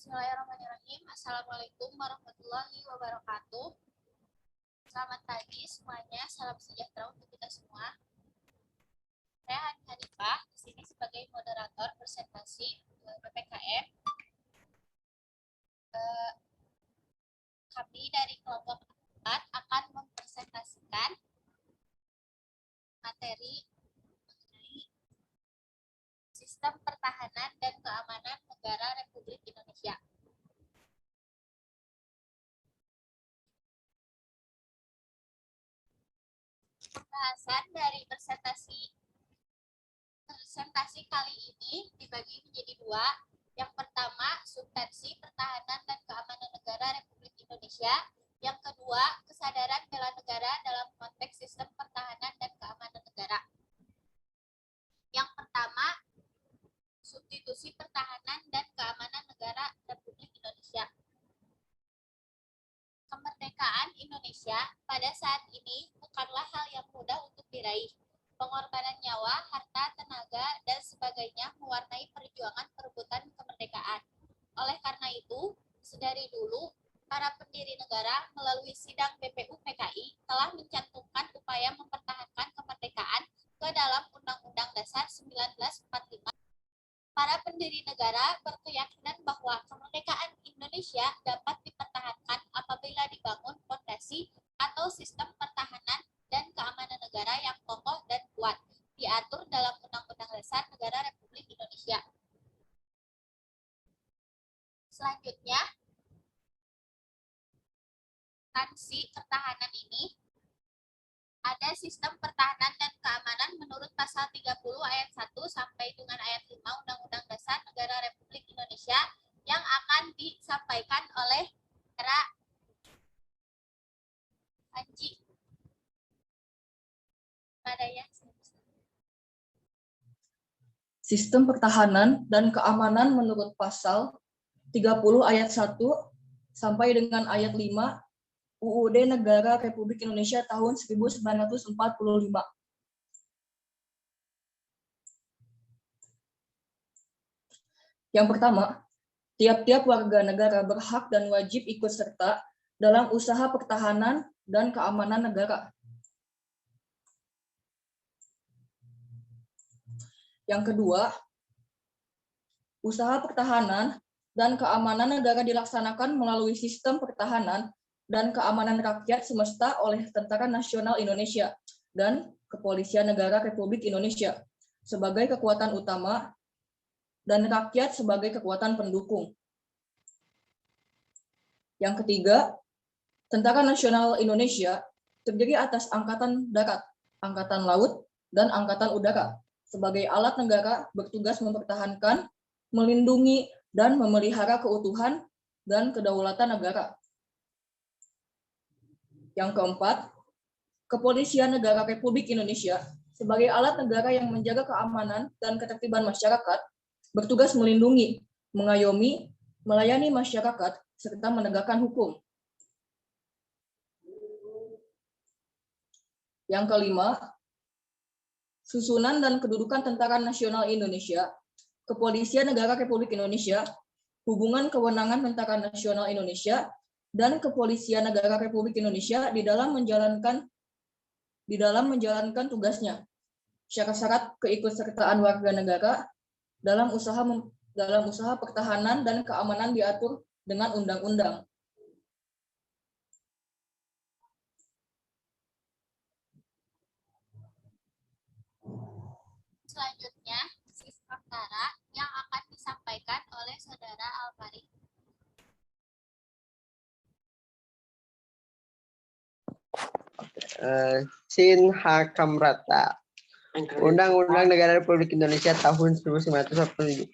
Bismillahirrahmanirrahim. Assalamualaikum warahmatullahi wabarakatuh. Selamat pagi semuanya. Salam sejahtera untuk kita semua. Saya Hani Hanifah di sini sebagai moderator presentasi PPKM. Kami dari kelompok 4 akan mempresentasikan materi mengenai sistem pertahanan dan keamanan negara Republik Indonesia. Pembahasan dari presentasi kali ini dibagi menjadi dua. Yang pertama, substansi pertahanan dan keamanan negara Republik Indonesia. Yang kedua, kesadaran bela negara dalam konteks sistem pertahanan dan keamanan negara. Yang pertama, substitusi pertahanan dan keamanan negara Republik Indonesia. Kemerdekaan Indonesia pada saat ini bukanlah hal yang mudah untuk diraih. Pengorbanan nyawa, harta, tenaga, dan sebagainya mewarnai perjuangan perebutan kemerdekaan. Oleh karena itu, sedari dulu, para pendiri negara melalui sidang BPU PKI telah mencantumkan upaya mempertahankan kemerdekaan ke dalam Undang-Undang Dasar 1945. Para pendiri negara berkeyakinan bahwa kemerdekaan Indonesia dapat dipertahankan apabila dibangun fondasi atau sistem pertahanan dan keamanan negara yang kokoh dan kuat, diatur dalam Undang-Undang Dasar Negara Republik Indonesia. Selanjutnya, substansi pertahanan ini ada sistem pertahanan dan keamanan menurut pasal 30 ayat 1 sampai dengan ayat 5 Undang-Undang Dasar Negara Republik Indonesia yang akan disampaikan oleh Saudara Anji. Sistem pertahanan dan keamanan menurut pasal 30 ayat 1 sampai dengan ayat 5 UUD Negara Republik Indonesia tahun 1945. Yang pertama, tiap-tiap warga negara berhak dan wajib ikut serta dalam usaha pertahanan dan keamanan negara. Yang kedua, usaha pertahanan dan keamanan negara dilaksanakan melalui sistem pertahanan dan keamanan rakyat semesta oleh Tentara Nasional Indonesia dan Kepolisian Negara Republik Indonesia sebagai kekuatan utama dan rakyat sebagai kekuatan pendukung. Yang ketiga, Tentara Nasional Indonesia terdiri atas Angkatan Darat, Angkatan Laut, dan Angkatan Udara sebagai alat negara bertugas mempertahankan, melindungi, dan memelihara keutuhan dan kedaulatan negara. Yang keempat, Kepolisian Negara Republik Indonesia sebagai alat negara yang menjaga keamanan dan ketertiban masyarakat, bertugas melindungi, mengayomi, melayani masyarakat, serta menegakkan hukum. Yang kelima, susunan dan kedudukan Tentara Nasional Indonesia, Kepolisian Negara Republik Indonesia, hubungan kewenangan Tentara Nasional Indonesia, dan Kepolisian Negara Republik Indonesia di dalam menjalankan tugasnya, syarat-syarat keikutsertaan warga negara dalam usaha pertahanan dan keamanan diatur dengan undang-undang. Selanjutnya, sisi perkara yang akan disampaikan oleh Saudara Alfari. Sin Hakamrata. Undang-Undang Negara Republik Indonesia tahun 1945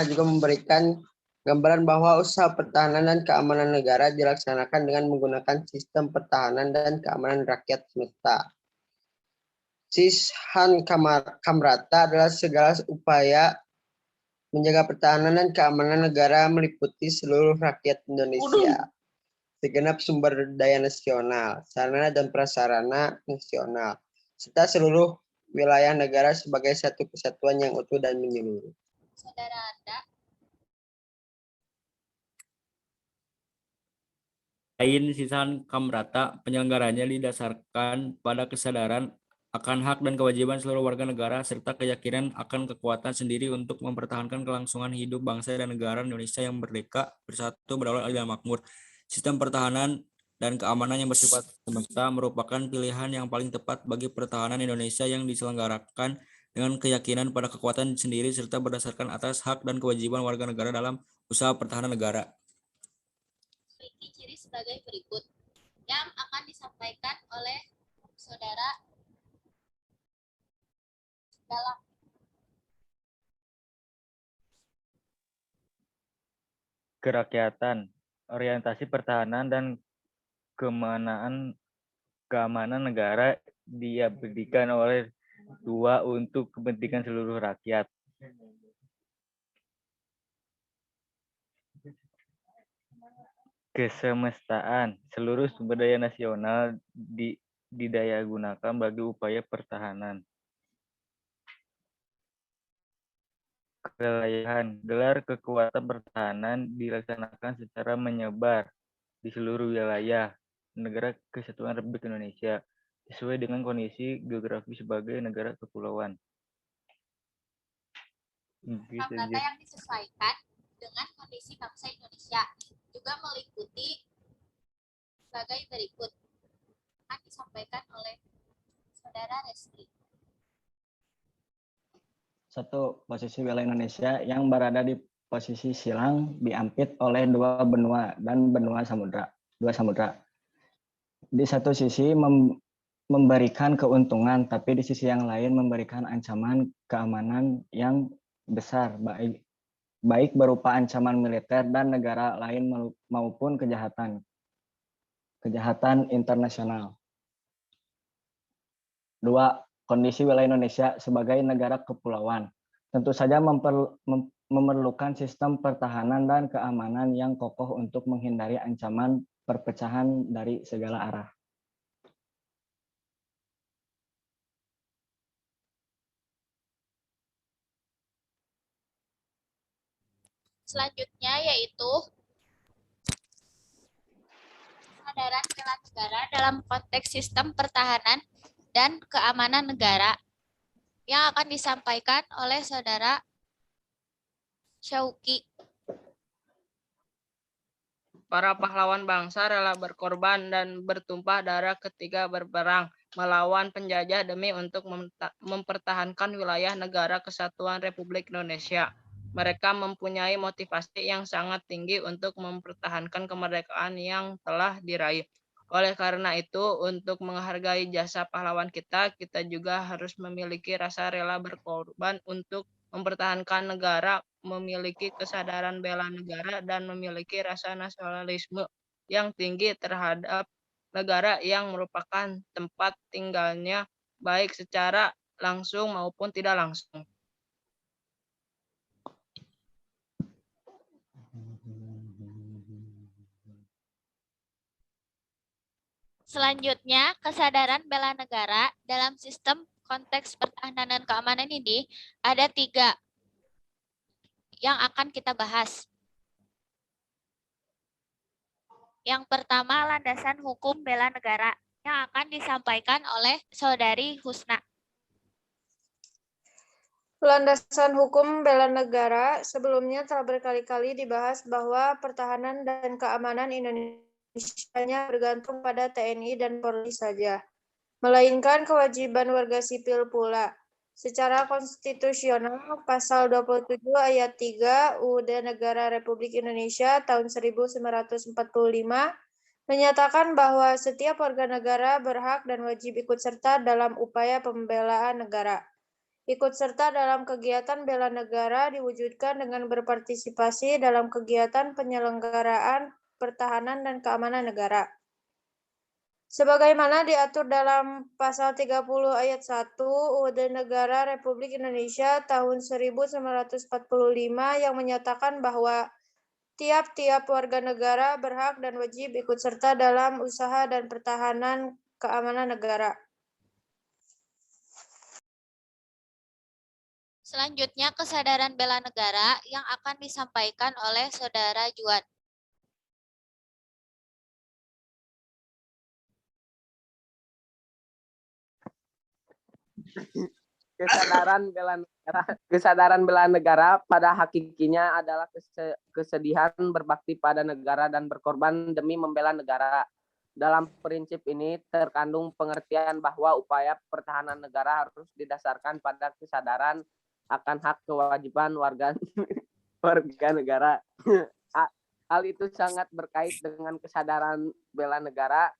juga memberikan gambaran bahwa usaha pertahanan dan keamanan negara dilaksanakan dengan menggunakan sistem pertahanan dan keamanan rakyat semesta. Sishan Kamrata adalah segala upaya menjaga pertahanan dan keamanan negara meliputi seluruh rakyat Indonesia, segenap sumber daya nasional, sarana dan prasarana nasional, serta seluruh wilayah negara sebagai satu kesatuan yang utuh dan menyeluruh. Saudara Anda. Selain sisaan Kamrata, penyelenggaranya didasarkan pada kesadaran akan hak dan kewajiban seluruh warga negara serta keyakinan akan kekuatan sendiri untuk mempertahankan kelangsungan hidup bangsa dan negara Indonesia yang merdeka, bersatu, berdaulat, adil, dan makmur. Sistem pertahanan dan keamanan yang bersifat semesta merupakan pilihan yang paling tepat bagi pertahanan Indonesia yang diselenggarakan dengan keyakinan pada kekuatan sendiri serta berdasarkan atas hak dan kewajiban warga negara dalam usaha pertahanan negara. Memiliki ciri sebagai berikut yang akan disampaikan oleh saudara dalam kerakyatan, orientasi pertahanan dan keamanan negara diabadikan oleh dua untuk kepentingan seluruh rakyat. Kesemestaan, seluruh sumber daya nasional didayagunakan bagi upaya pertahanan. Kewilayahan, gelar kekuatan pertahanan dilaksanakan secara menyebar di seluruh wilayah negara Kesatuan Republik Indonesia sesuai dengan kondisi geografis sebagai negara kepulauan. Kamrata yang disesuaikan dengan kondisi bangsa Indonesia juga meliputi sebagai berikut akan disampaikan oleh saudara Resti. 1. Posisi wilayah Indonesia yang berada di posisi silang diampit oleh dua benua dan dua samudra. Di satu sisi memberikan keuntungan, tapi di sisi yang lain memberikan ancaman keamanan yang besar, baik berupa ancaman militer dan negara lain maupun kejahatan internasional. 2. Kondisi wilayah Indonesia sebagai negara kepulauan tentu saja memerlukan sistem pertahanan dan keamanan yang kokoh untuk menghindari ancaman perpecahan dari segala arah. Selanjutnya yaitu kesadaran bela negara dalam konteks sistem pertahanan dan keamanan negara yang akan disampaikan oleh saudara Syauki. Para pahlawan bangsa rela berkorban dan bertumpah darah ketika berperang melawan penjajah demi untuk mempertahankan wilayah negara Kesatuan Republik Indonesia. Mereka mempunyai motivasi yang sangat tinggi untuk mempertahankan kemerdekaan yang telah diraih. Oleh karena itu, untuk menghargai jasa pahlawan kita juga harus memiliki rasa rela berkorban untuk mempertahankan negara, memiliki kesadaran bela negara, dan memiliki rasa nasionalisme yang tinggi terhadap negara yang merupakan tempat tinggalnya, baik secara langsung maupun tidak langsung. Selanjutnya, kesadaran bela negara dalam sistem konteks pertahanan dan keamanan ini ada 3 yang akan kita bahas. Yang pertama, landasan hukum bela negara yang akan disampaikan oleh Saudari Husna. Landasan hukum bela negara sebelumnya telah berkali-kali dibahas bahwa pertahanan dan keamanan Indonesia hanya bergantung pada TNI dan Polri saja, melainkan kewajiban warga sipil pula. Secara konstitusional, Pasal 27 Ayat 3 UUD Negara Republik Indonesia tahun 1945 menyatakan bahwa setiap warga negara berhak dan wajib ikut serta dalam upaya pembelaan negara. Ikut serta dalam kegiatan bela negara diwujudkan dengan berpartisipasi dalam kegiatan penyelenggaraan pertahanan dan keamanan negara. Sebagaimana diatur dalam Pasal 30 Ayat 1 UUD Negara Republik Indonesia tahun 1945 yang menyatakan bahwa tiap-tiap warga negara berhak dan wajib ikut serta dalam usaha dan pertahanan keamanan negara. Selanjutnya, kesadaran bela negara yang akan disampaikan oleh Saudara Juan. Kesadaran bela negara pada hakikinya adalah kesedihan berbakti pada negara dan berkorban demi membela negara. Dalam prinsip ini terkandung pengertian bahwa upaya pertahanan negara harus didasarkan pada kesadaran akan hak kewajiban warga negara. Hal itu sangat berkait dengan kesadaran bela negara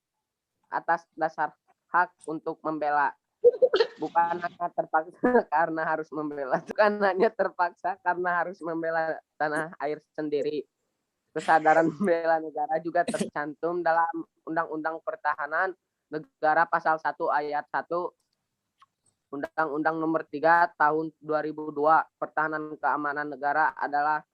atas dasar hak untuk membela. Bukan hanya terpaksa karena harus membela tanah air sendiri. Kesadaran bela negara juga tercantum dalam Undang-Undang Pertahanan Negara Pasal 1 Ayat 1 Undang-Undang Nomor 3 Tahun 2002. Pertahanan keamanan negara adalah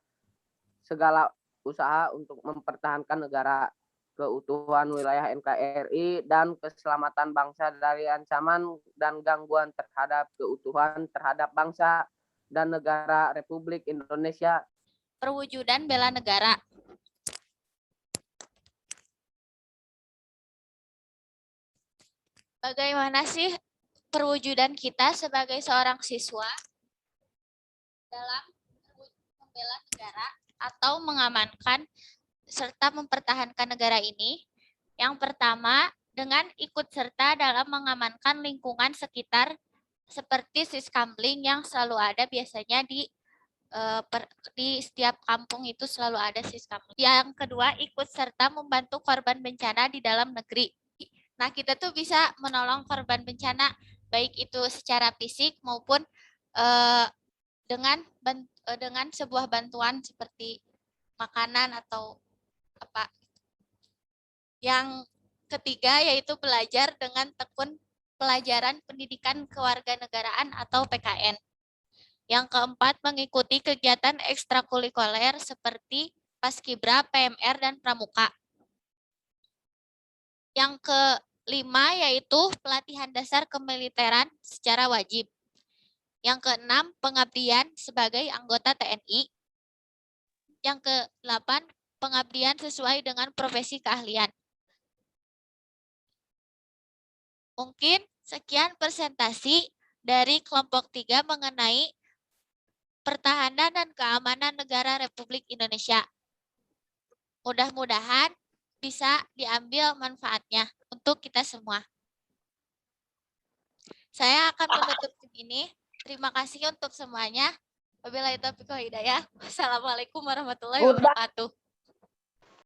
segala usaha untuk mempertahankan negara, keutuhan wilayah NKRI, dan keselamatan bangsa dari ancaman dan gangguan terhadap keutuhan terhadap bangsa dan negara Republik Indonesia. Perwujudan bela negara. Bagaimana sih perwujudan kita sebagai seorang siswa dalam membela negara atau mengamankan serta mempertahankan negara ini? Yang pertama, dengan ikut serta dalam mengamankan lingkungan sekitar seperti siskamling yang selalu ada biasanya di setiap kampung itu selalu ada siskamling. Yang kedua, ikut serta membantu korban bencana di dalam negeri. Nah, kita tuh bisa menolong korban bencana baik itu secara fisik maupun dengan sebuah bantuan seperti makanan atau apa. Yang ketiga yaitu belajar dengan tekun pelajaran pendidikan kewarganegaraan atau PKN. Yang keempat, mengikuti kegiatan ekstrakurikuler seperti Paskibra, PMR, dan Pramuka. Yang kelima yaitu pelatihan dasar kemiliteran secara wajib. Yang keenam, pengabdian sebagai anggota TNI. Yang ke-8, pengabdian sesuai dengan profesi keahlian. Mungkin sekian presentasi dari kelompok 3 mengenai pertahanan dan keamanan negara Republik Indonesia. Mudah-mudahan bisa diambil manfaatnya untuk kita semua. Saya akan menutup ini. Terima kasih untuk semuanya. Wabillahi taufiq wal hidayah. Wassalamualaikum warahmatullahi wabarakatuh.